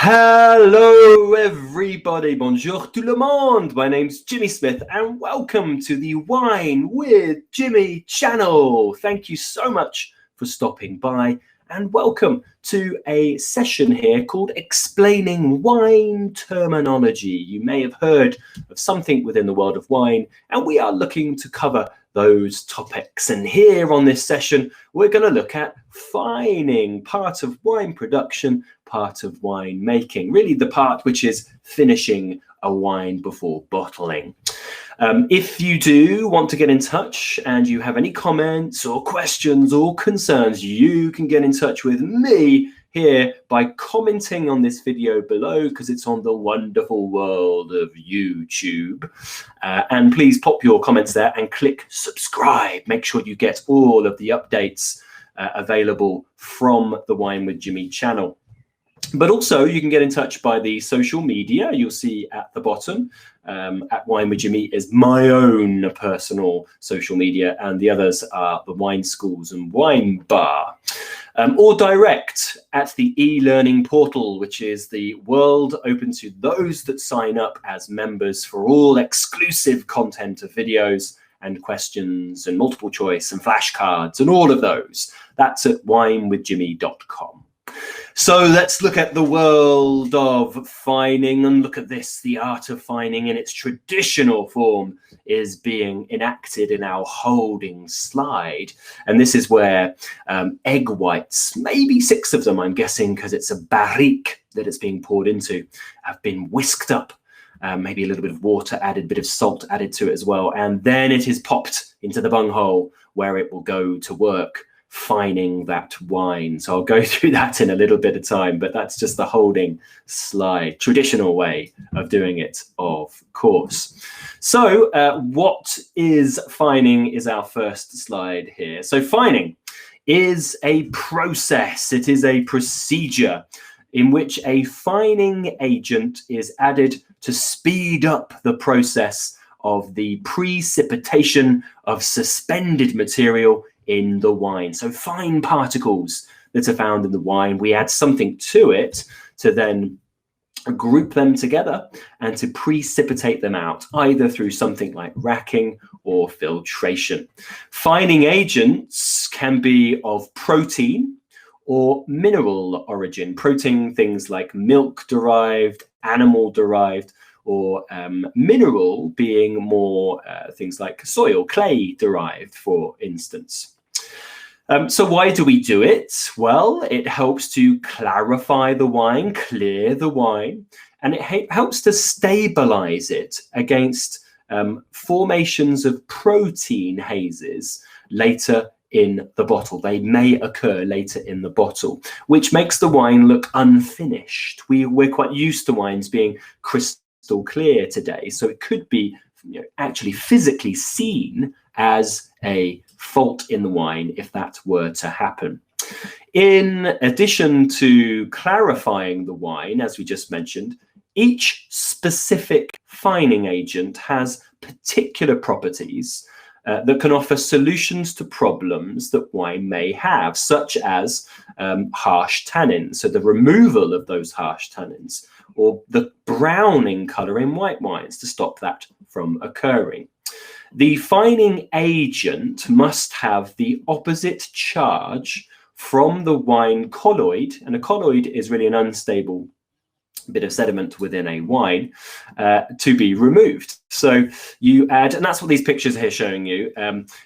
Hello everybody, bonjour tout le monde. My name's Jimmy Smith and welcome to the Wine with Jimmy channel. Thank you so much for stopping by and welcome to a session here called Explaining Wine Terminology. You may have heard of something within the world of wine and we are looking to cover those topics. And here on this session, we're going to look at fining, part of wine production, part of wine making, really the part which is finishing a wine before bottling. If you do want to get in touch and you have any comments or questions or concerns, you can get in touch with me here by commenting on this video below because it's on the wonderful world of YouTube. And please pop your comments there and click subscribe. Make sure you get all of the updates available from the Wine with Jimmy channel. But also you can get in touch by the social media. You'll see at the bottom at Wine with Jimmy is my own personal social media, and the others are the Wine Schools and Wine Bar. Or direct at the e-learning portal, which is the world open to those that sign up as members for all exclusive content of videos and questions and multiple choice and flashcards and all of those. That's at winewithjimmy.com. So let's look at the world of fining and look at this. The art of fining in its traditional form is being enacted in our holding slide. And this is where egg whites, maybe 6 of them, I'm guessing, because it's a barrique that it's being poured into, have been whisked up. Maybe a little bit of water added, a bit of salt added to it as well. And then it is popped into the bunghole where it will go to work fining that wine. So I'll go through that in a little bit of time, but that's just the holding slide, traditional way of doing it, of course. So what is fining is our first slide here. So fining is a process. It is a procedure in which a fining agent is added to speed up the process of the precipitation of suspended material in the wine. So fine particles that are found in the wine, we add something to it to then group them together and to precipitate them out, either through something like racking or filtration. Fining agents can be of protein or mineral origin. Protein, things like milk-derived, animal-derived, or mineral being more things like soil, clay derived, for instance. So why do we do it? Well, it helps to clarify the wine, clear the wine, and it helps to stabilize it against formations of protein hazes later in the bottle. They may occur later in the bottle, which makes the wine look unfinished. We're quite used to wines being crystal clear today, so it could be actually physically seen as a fault in the wine if that were to happen. In addition to clarifying the wine, as we just mentioned, each specific fining agent has particular properties that can offer solutions to problems that wine may have, such as harsh tannins, so the removal of those harsh tannins, or the browning colour in white wines to stop that from occurring. The fining agent must have the opposite charge from the wine colloid, and a colloid is really an unstable bit of sediment within a wine, to be removed. So you add, and that's what these pictures are here showing you.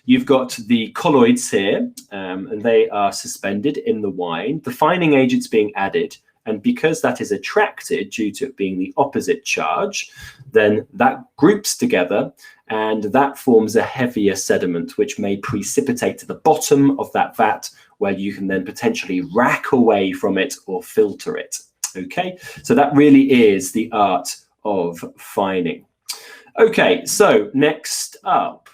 You've got the colloids here, and they are suspended in the wine. The fining agent's being added, and because that is attracted due to it being the opposite charge, then that groups together and that forms a heavier sediment which may precipitate to the bottom of that vat, where you can then potentially rack away from it or filter it. Okay, so that really is the art of fining. Okay, so next up,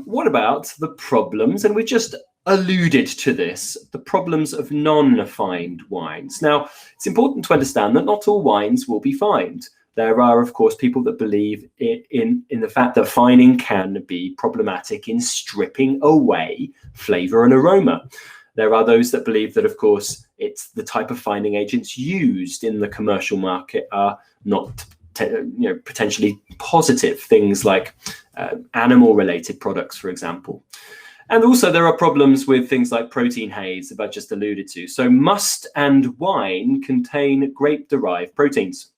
what about the problems? And we just alluded to this, the problems of non-fined wines. Now, it's important to understand that not all wines will be fined. There are, of course, people that believe in the fact that fining can be problematic in stripping away flavour and aroma. There are those that believe that, of course, it's the type of finding agents used in the commercial market are not potentially positive, things like animal-related products, for example. And also there are problems with things like protein haze that I just alluded to. So must and wine contain grape-derived proteins.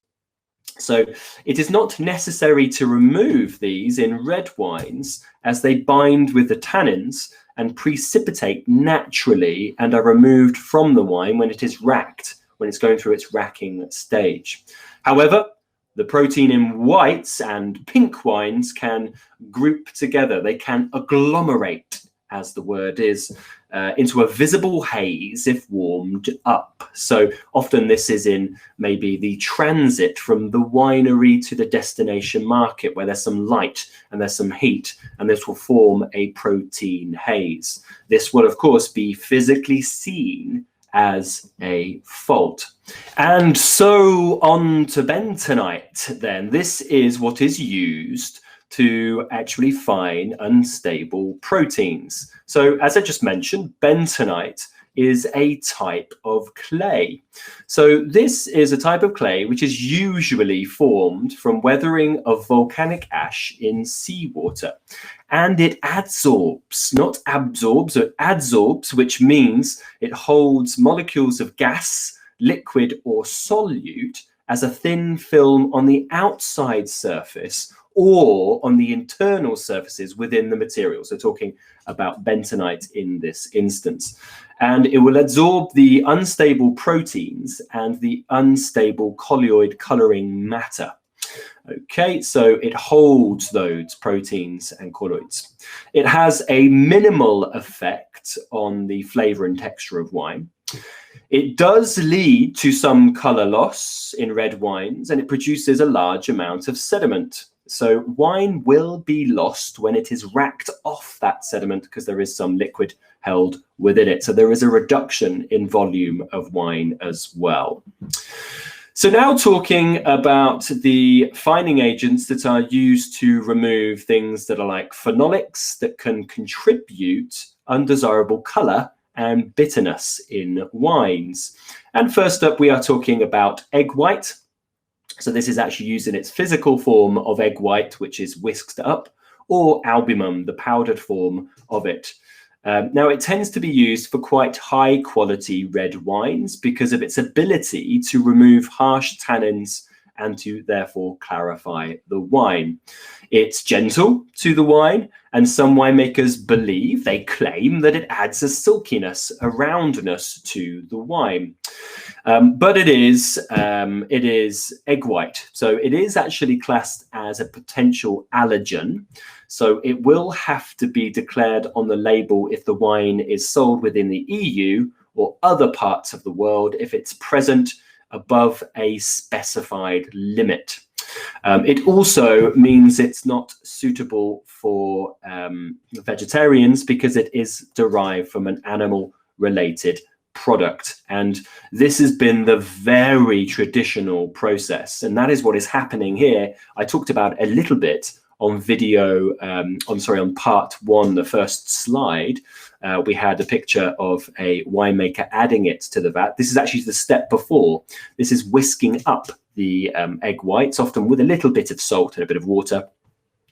So it is not necessary to remove these in red wines, as they bind with the tannins and precipitate naturally and are removed from the wine when it is racked, when it's going through its racking stage. However, the protein in whites and pink wines can group together. They can agglomerate, as the word is, into a visible haze if warmed up. So often this is in maybe the transit from the winery to the destination market, where there's some light and there's some heat, and this will form a protein haze. This will, of course, be physically seen as a fault. And so on to bentonite then. This is what is used to actually find unstable proteins. So as I just mentioned, bentonite is a type of clay. So this is a type of clay which is usually formed from weathering of volcanic ash in seawater. And it adsorbs, not absorbs, it adsorbs, which means it holds molecules of gas, liquid or solute as a thin film on the outside surface or on the internal surfaces within the material. So talking about bentonite in this instance. And it will absorb the unstable proteins and the unstable colloid coloring matter. Okay, so it holds those proteins and colloids. It has a minimal effect on the flavor and texture of wine. It does lead to some color loss in red wines, and it produces a large amount of sediment. So wine will be lost when it is racked off that sediment, because there is some liquid held within it. So there is a reduction in volume of wine as well. So now talking about the finding agents that are used to remove things that are like phenolics that can contribute undesirable color and bitterness in wines. And first up, we are talking about egg white. So this is actually used in its physical form of egg white, which is whisked up, or albumum, the powdered form of it. Now, it tends to be used for quite high quality red wines because of its ability to remove harsh tannins and to therefore clarify the wine. It's gentle to the wine, and some winemakers believe, they claim, that it adds a silkiness, a roundness to the wine. But it is egg white. So it is actually classed as a potential allergen. So it will have to be declared on the label if the wine is sold within the EU or other parts of the world, if it's present above a specified limit. It also means it's not suitable for vegetarians because it is derived from an animal-related product. And this has been the very traditional process. And that is what is happening here. I talked about a little bit on video, on part one, the first slide. We had a picture of a winemaker adding it to the vat. This is actually the step before. This is whisking up the egg whites, often with a little bit of salt and a bit of water.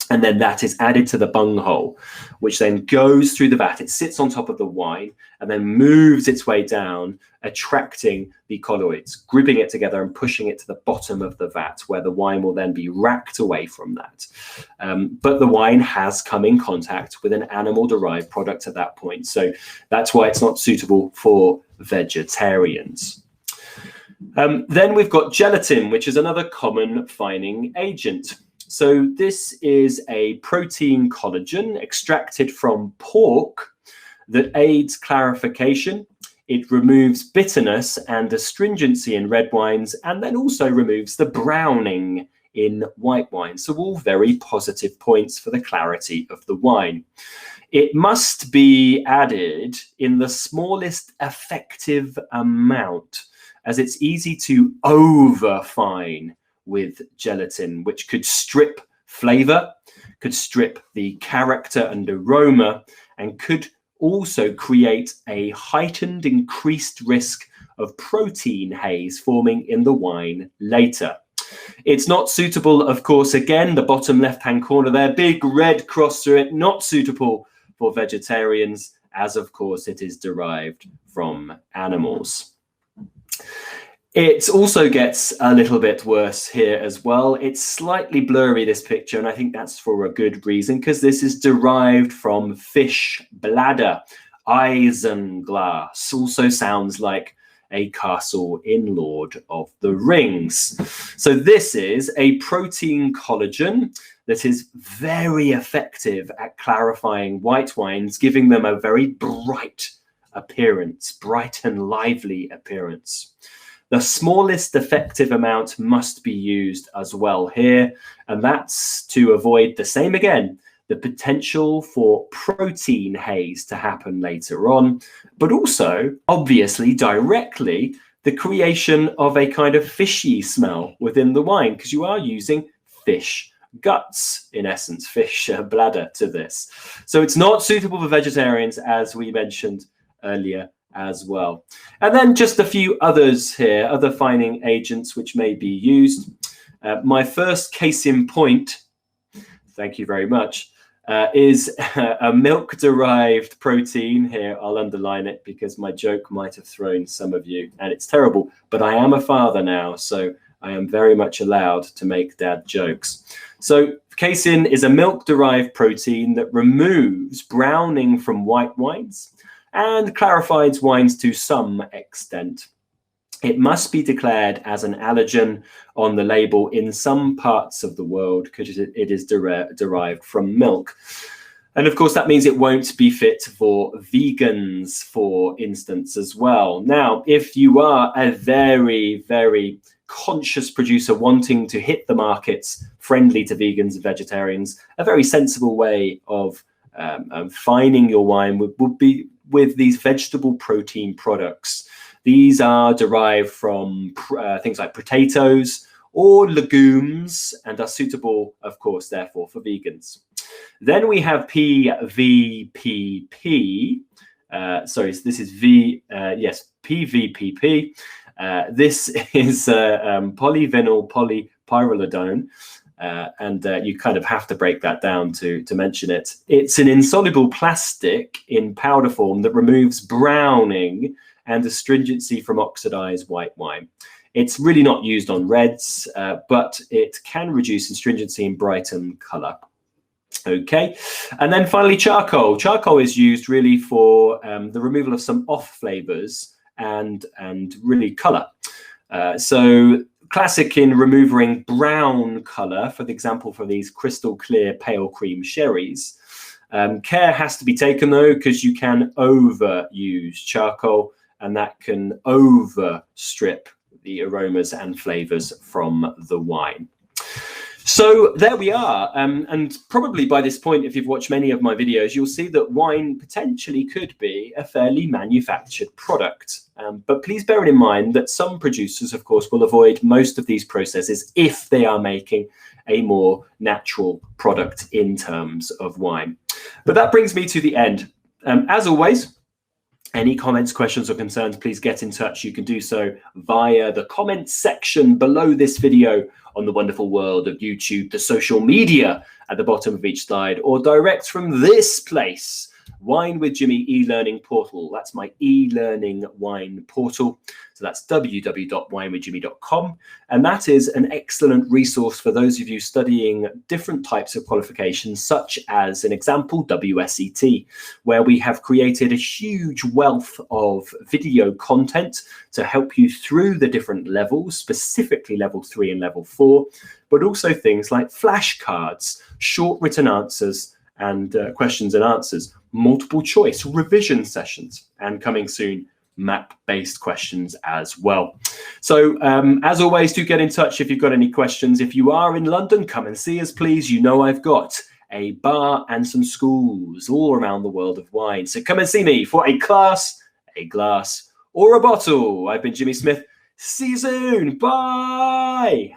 And then that is added to the bunghole, which then goes through the vat. It sits on top of the wine and then moves its way down, attracting the colloids, grouping it together and pushing it to the bottom of the vat, where the wine will then be racked away from that. But the wine has come in contact with an animal-derived product at that point. So that's why it's not suitable for vegetarians. Then we've got gelatin, which is another common fining agent. So this is a protein collagen extracted from pork that aids clarification. It removes bitterness and astringency in red wines, and then also removes the browning in white wine. So all very positive points for the clarity of the wine. It must be added in the smallest effective amount, as it's easy to overfine with gelatin, which could strip flavor, could strip the character and aroma, and could also create a heightened, increased risk of protein haze forming in the wine later. It's not suitable, of course, again, the bottom left-hand corner there, big red cross through it, not suitable for vegetarians, as of course it is derived from animals. It also gets a little bit worse here as well. It's slightly blurry, this picture, and I think that's for a good reason, because this is derived from fish bladder. Isinglass also sounds like a castle in Lord of the Rings. So this is a protein collagen that is very effective at clarifying white wines, giving them a very bright appearance, bright and lively appearance. The smallest effective amount must be used as well here, and that's to avoid the same again, the potential for protein haze to happen later on, but also, obviously, directly, the creation of a kind of fishy smell within the wine, because you are using fish guts, in essence, fish bladder to this. So it's not suitable for vegetarians, as we mentioned earlier as well. And then just a few others here, other fining agents which may be used. My first case in point, thank you very much, is a milk-derived protein. Here, I'll underline it because my joke might have thrown some of you, and it's terrible, but I am a father now, so I am very much allowed to make dad jokes. So casein is a milk-derived protein that removes browning from white wines and clarifies wines to some extent. It must be declared as an allergen on the label in some parts of the world because it is derived from milk. And of course, that means it won't be fit for vegans, for instance, as well. Now, if you are a very, very conscious producer wanting to hit the markets friendly to vegans and vegetarians, a very sensible way of fining your wine would be with these vegetable protein products. These are derived from things like potatoes or legumes and are suitable, of course, therefore, for vegans. Then we have PVPP. Sorry, this is PVPP. This is polyvinyl polypyrrolidone. And you kind of have to break that down to mention it. It's an insoluble plastic in powder form that removes browning and astringency from oxidized white wine. It's really not used on reds, but it can reduce astringency and brighten color. Okay, and then finally charcoal. Charcoal is used really for the removal of some off flavors and really color. So classic in removing brown color, for example, for these crystal clear pale cream sherries. Care has to be taken though, because you can overuse charcoal and that can overstrip the aromas and flavors from the wine. So there we are. And probably by this point, if you've watched many of my videos, you'll see that wine potentially could be a fairly manufactured product. But please bear in mind that some producers, of course, will avoid most of these processes if they are making a more natural product in terms of wine. But that brings me to the end. As always, any comments, questions or concerns, please get in touch. You can do so via the comments section below this video on the wonderful world of YouTube, the social media at the bottom of each slide, or direct from this place, Wine with Jimmy e-learning portal. That's my e-learning wine portal. So that's www.winewithjimmy.com. And that is an excellent resource for those of you studying different types of qualifications, such as an example, WSET, where we have created a huge wealth of video content to help you through the different levels, specifically level 3 and level 4, but also things like flashcards, short written answers, and questions and answers, multiple choice revision sessions, and coming soon, map-based questions as well. So as always, do get in touch if you've got any questions. If you are in London, come and see us, please. You know I've got a bar and some schools all around the world of wine. So come and see me for a class, a glass, or a bottle. I've been Jimmy Smith. See you soon. Bye.